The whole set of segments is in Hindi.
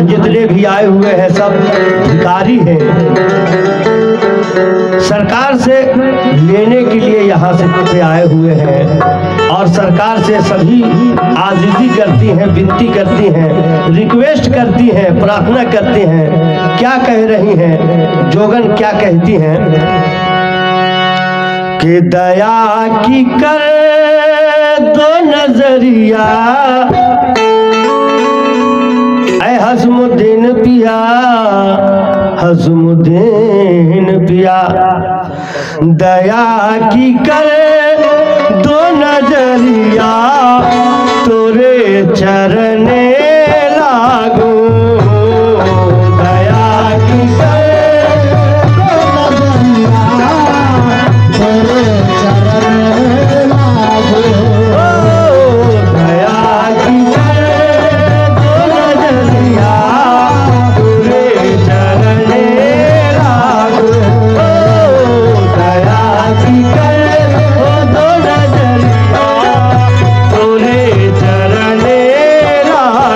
यहाँ जितने भी आए हुए हैं सब भिखारी हैं, सरकार से लेने के लिए यहाँ से आए हुए हैं और सरकार से सभी आजिज़ी करती हैं, विनती करती हैं, रिक्वेस्ट करती हैं, प्रार्थना करती हैं। क्या कह रही हैं? जोगन क्या कहती हैं कि दया की कर दो नजरिया ऐ हज़मुद्दीन पिया, हज़मुद्दीन पिया, दया की कर दो नजरिया तोरे चरने लागू, दया की कर दो नजरिया तोरे चरने लागू, दया की कर दो नजरिया तोरे चरने लागू, दया की कर दो नजरिया तोरे चरने लागू।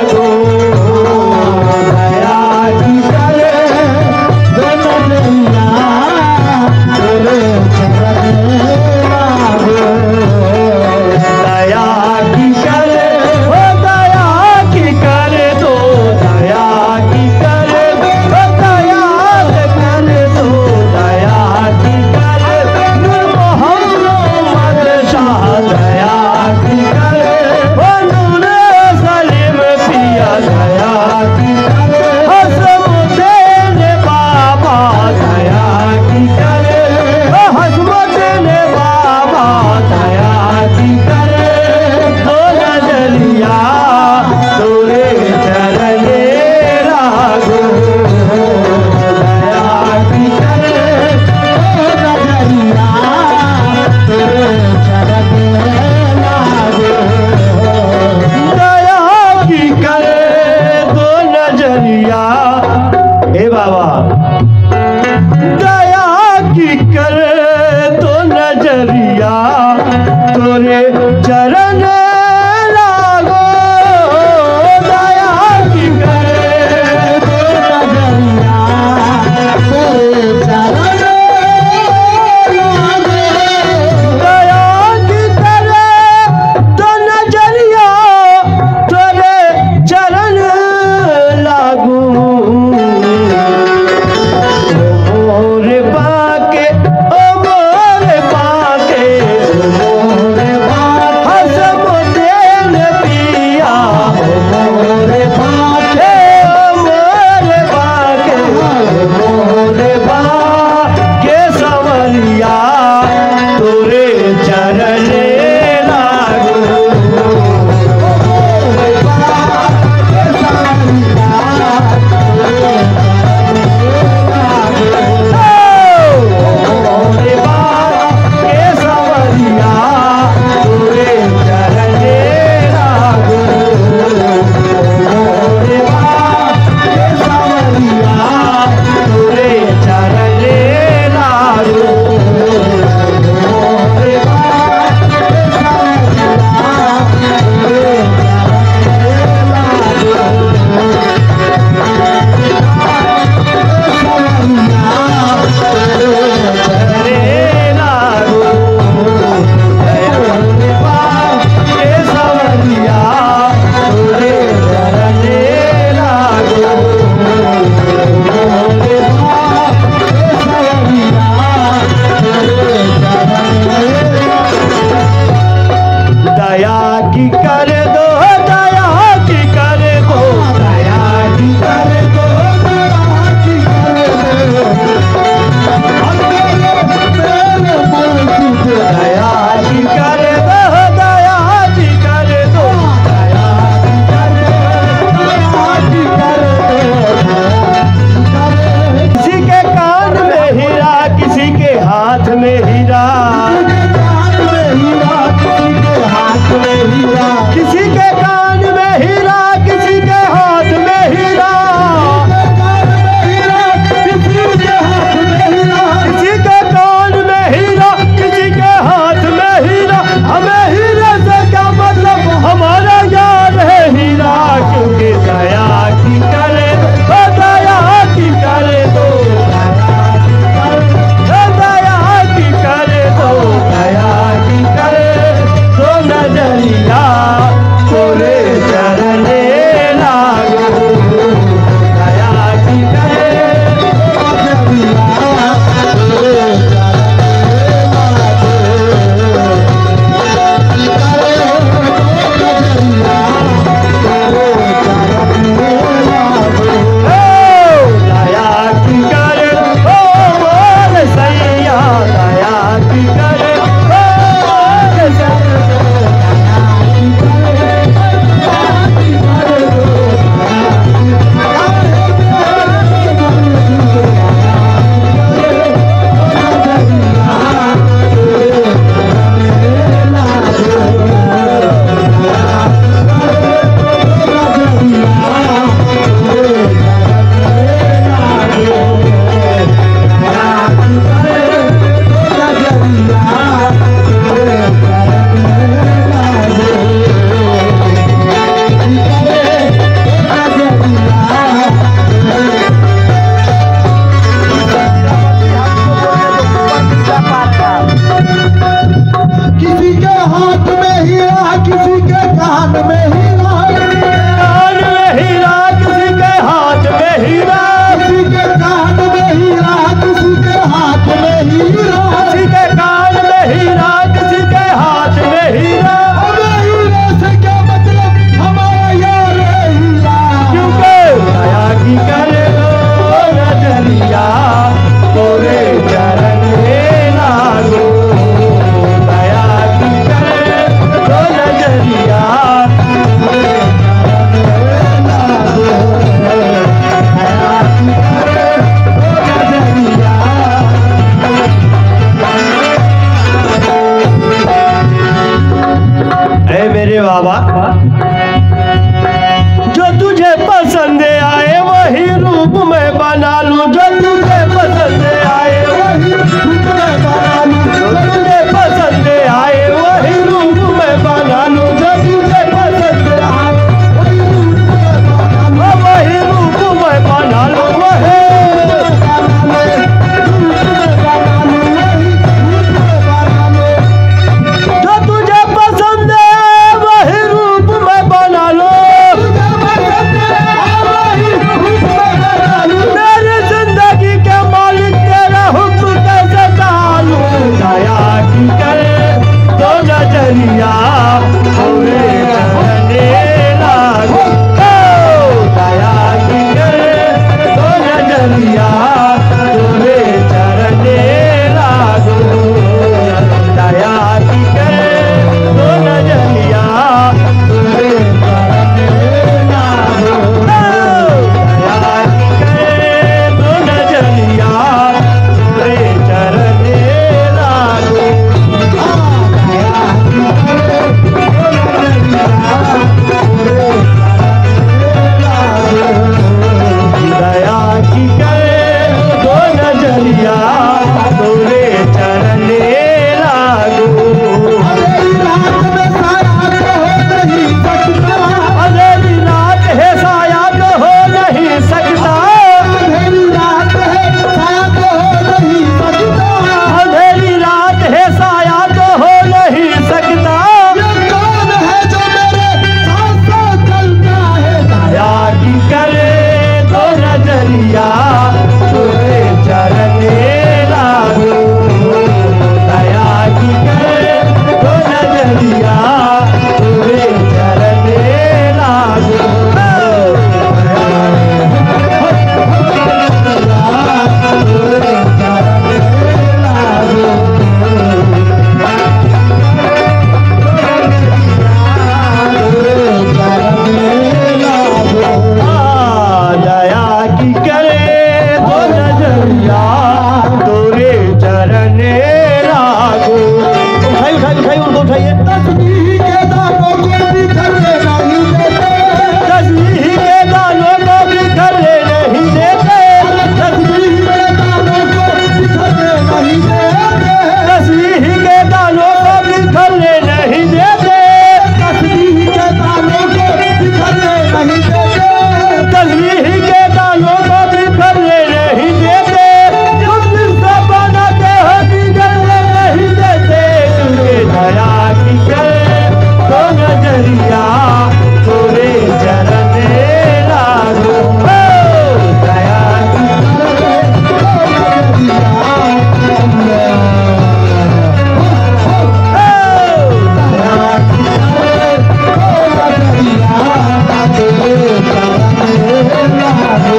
लागो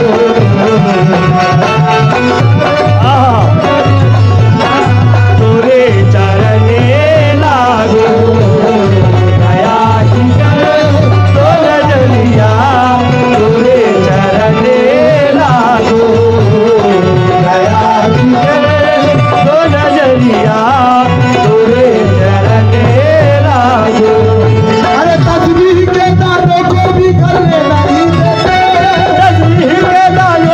तोरे चरणे लागो दया की कर तो नजरिया तोरे चरणे लागो दया की कर तो नजरिया तोरे चरणे लागो। अरे तस्वीर के दानों को भी कर लेना ही, तस्वीर के दानों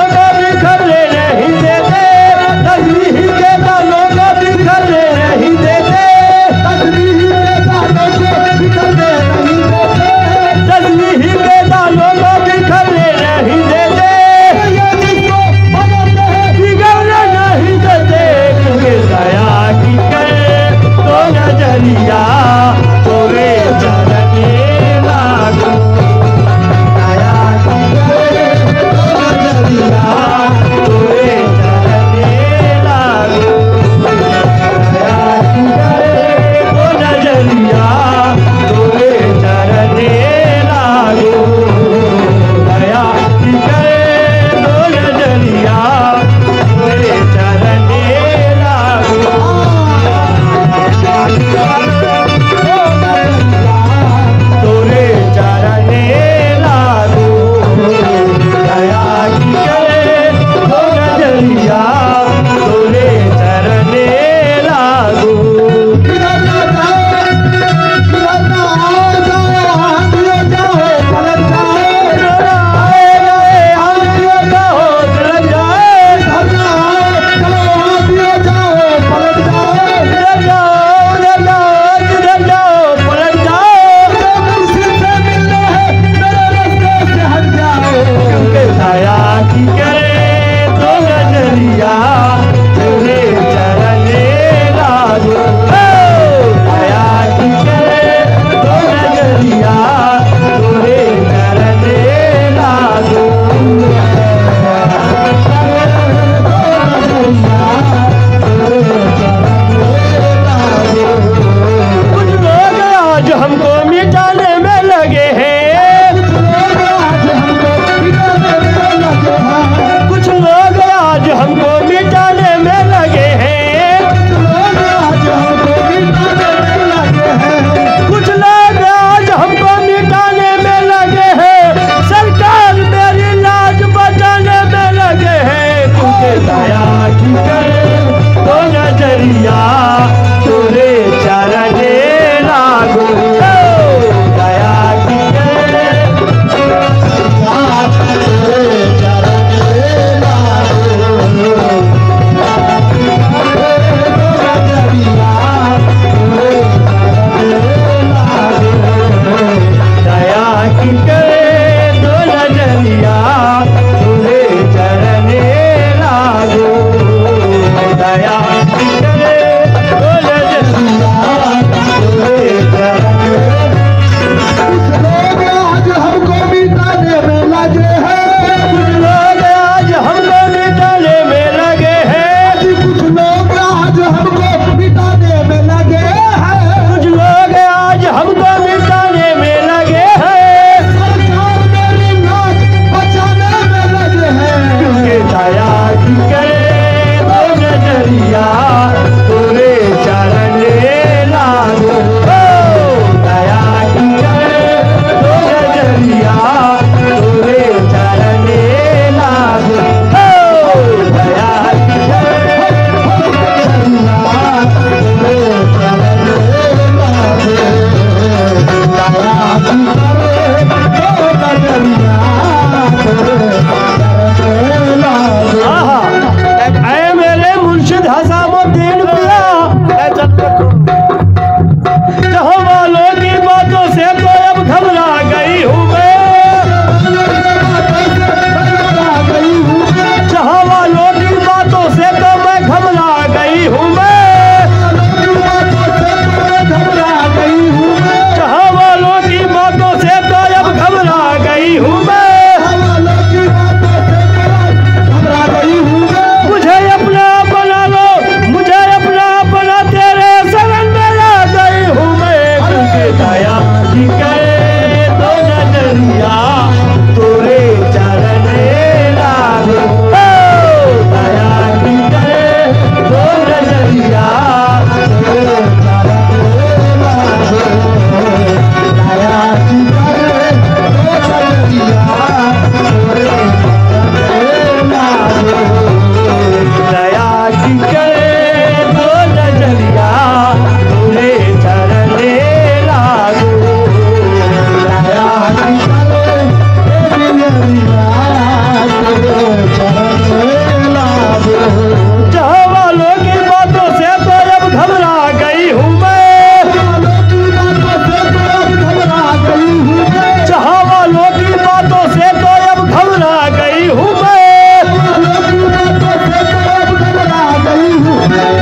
गई हूँ मैं,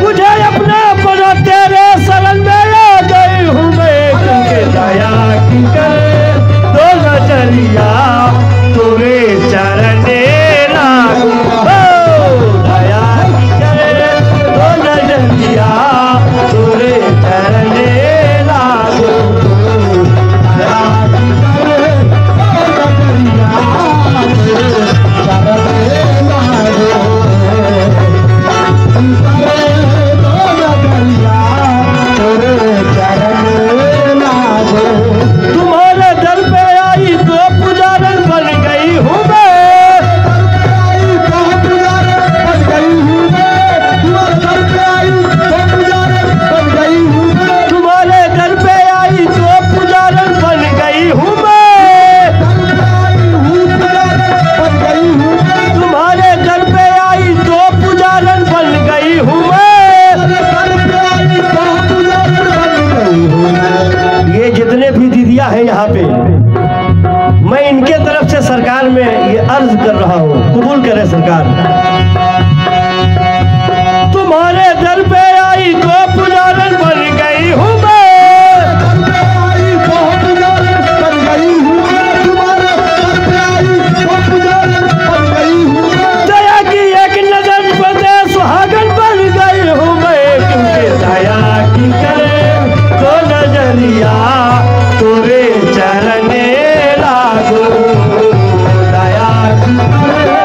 मुझे अपना बना तेरे शरण में आ गई हूँ मैं, क्योंकि दया की करे तो नजरिया तुरे चरने लागू, दया की करे तो नजरिया तुरे चरने लागू, दया की करे तो नजरिया तुरे चरने लागू। तुम्हारे दर पे आई तो पुजारन बन गई हूँ मैं, तुम्हारे दर पे आई तो पुजारन बन गई हूँ मैं, तुम्हारे दर पे आई तो पुजारन बन गई हूँ मैं। ये जितने भी दीदिया हैं यहाँ पे, मैं इनके तरफ से सरकार में ये अर्ज कर रहा हूँ, कबूल करे सरकार। तुम्हारे दर पे आई तो पुजारन बन गई हूँ मैं, दया की एक नजर बदे सुहागन बन गई हूँ मैं, क्योंकि दया की करे तो नजरिया तुरे चरने लागू, दया की करे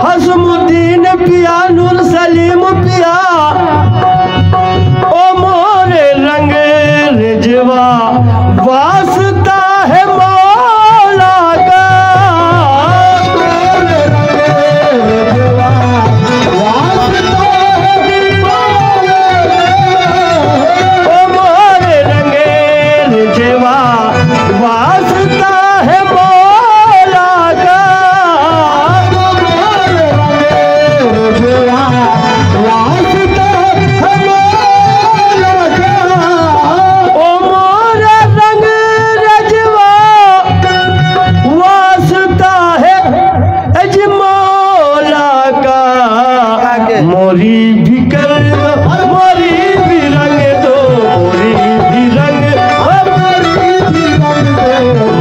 हसमुद्दीन पिया, नूर सलीम पिया, ओ मोरे रंग रिजवा वास्ता है मौला का। ओ मोरे रंग रिजवा वास्ता है मौला का। ओ मोरे रंग रजवा वास्ता है अजमौला का। मोरी भी कर, मोरी भी रंग दो, मोरी भी रंग,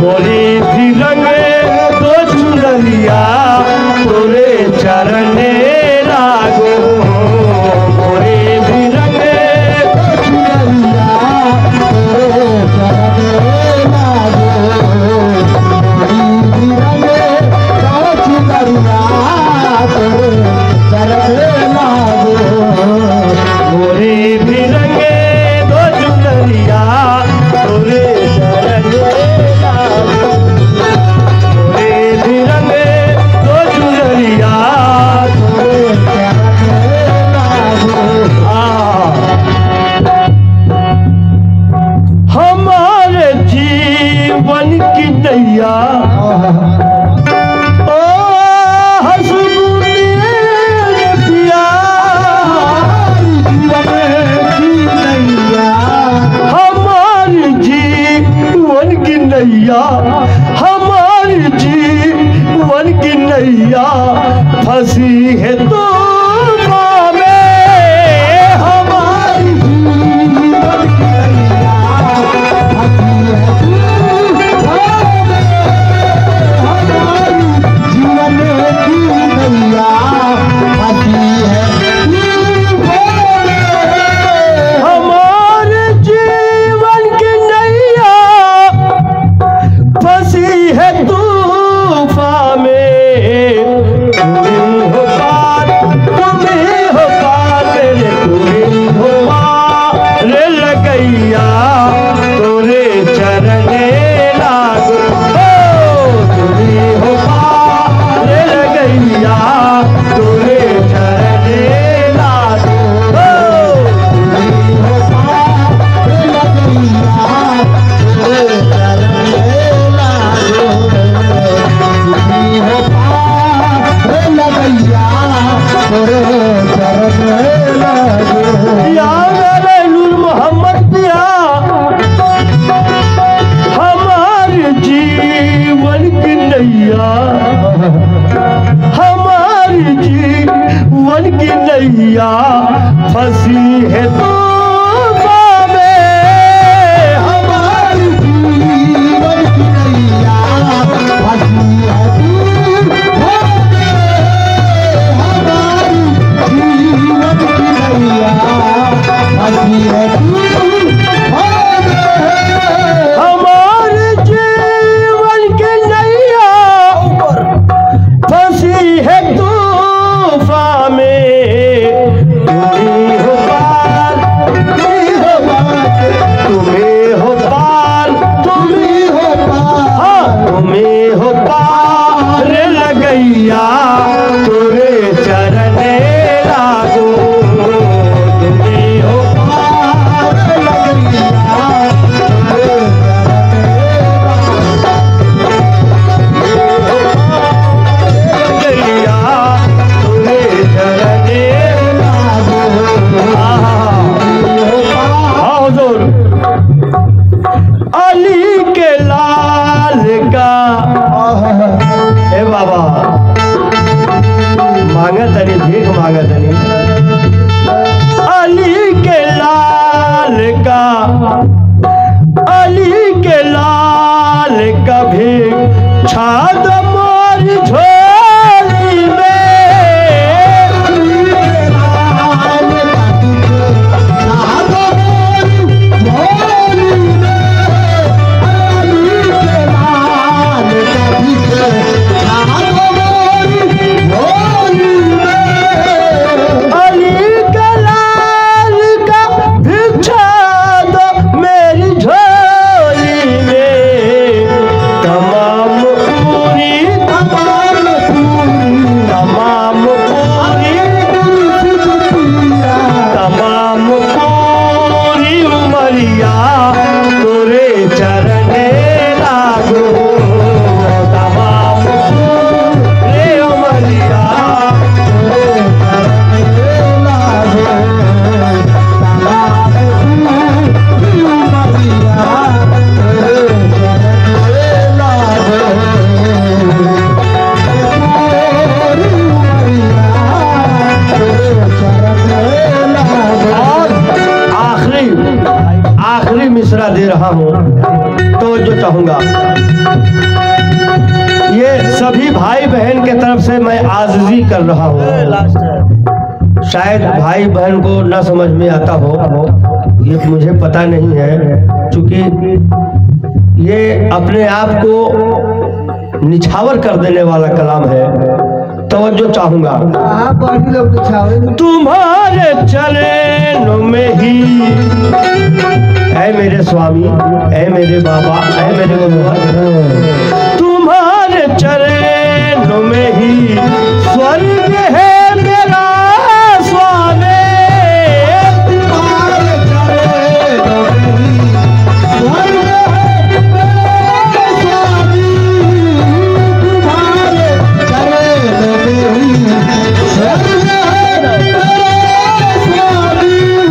मोरी भी रंग दो चुनरिया तोरे चरण लागो। मोरी भी रंग मोरी भी रंग दो चुनरिया तोरे चरण लागो। मोरी भी रंग दो चुनरिया तोरे चरण लागो। हमारे जीवन की नैया ओ हसमुद्दीन पिया, हमारी जीवन की नैया, हमारी जीवन की नैया फंसी है तूफान में। हमारी जीवन की नैया फंसी है तूफान में। हमारी जीवन की नैया फंसी है तूफान में। हमारे जीवन की नैया फंसी है तूफान में। तुम्ही हो पार, तुम्ही हो पार मेरे, तुम्ही हो पार लगैया तोरे चरण लागो। तुम्ही हो पार लगैया तोरे चरण लागो। तुम्ही हो पार लगैया तोरे चरण लागो। तुम्ही हो पार लगैया तोरे चरण लागो। या मेरे नूर मोहम्मद पिया, हमारे जीवन की नैया, हमारी जीवन की नैया फंसी है तूफान में। हमारी जीवन की नैया फंसी है तूफान में। हमारी जीवन की नैया फंसी है तूफान में। हमारे जीवन की नैया फंसी है तूफान में। तुम्ही हो पार, तुम्ही हो पार, तुम्ही हो पार, तुम्ही हो पार, तुम्ही हो पार लगैया तोरे चरण लागो। तुम्ही हो पार लगैया तोरे लगैया तोरे चरण लागो। हाँ हुजूर, अली के लाल का ए बाबा मांगा तनी, भीख मांगा तनी। अली के लाल का, अली के लाल का भीख छाद मोर झोली में। अली के लाल का छाद मोर झोली में। अली के लाल का भीख छाद मोर के तरफ से मैं आजिज़ी कर रहा हूँ। शायद भाई बहन को न समझ में आता हो, ये मुझे पता नहीं है, क्योंकि ये अपने आप को निछावर कर देने वाला कलाम है। तवज्जो चाहूंगा। तुम्हारे चरणों में ही ऐ मेरे स्वामी, ऐ मेरे बाबा, ऐ मेरे गुरुवर, तुम्हारे चरणों में ही स्वर्ग है मेरा स्वामी। तुम्हारे चरणों में ही स्वर्ग है मेरा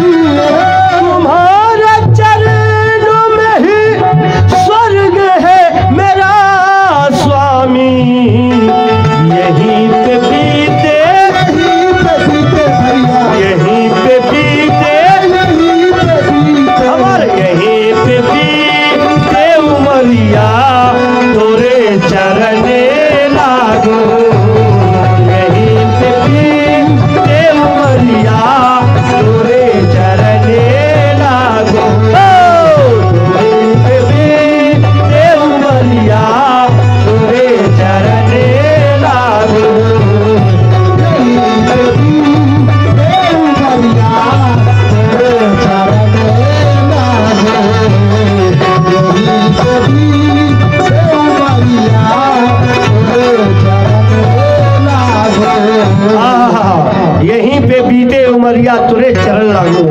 स्वामी। तुम्हारे चरणों में ही स्वर्ग यहीं पे बीते उमरिया तुरे चरण लागू।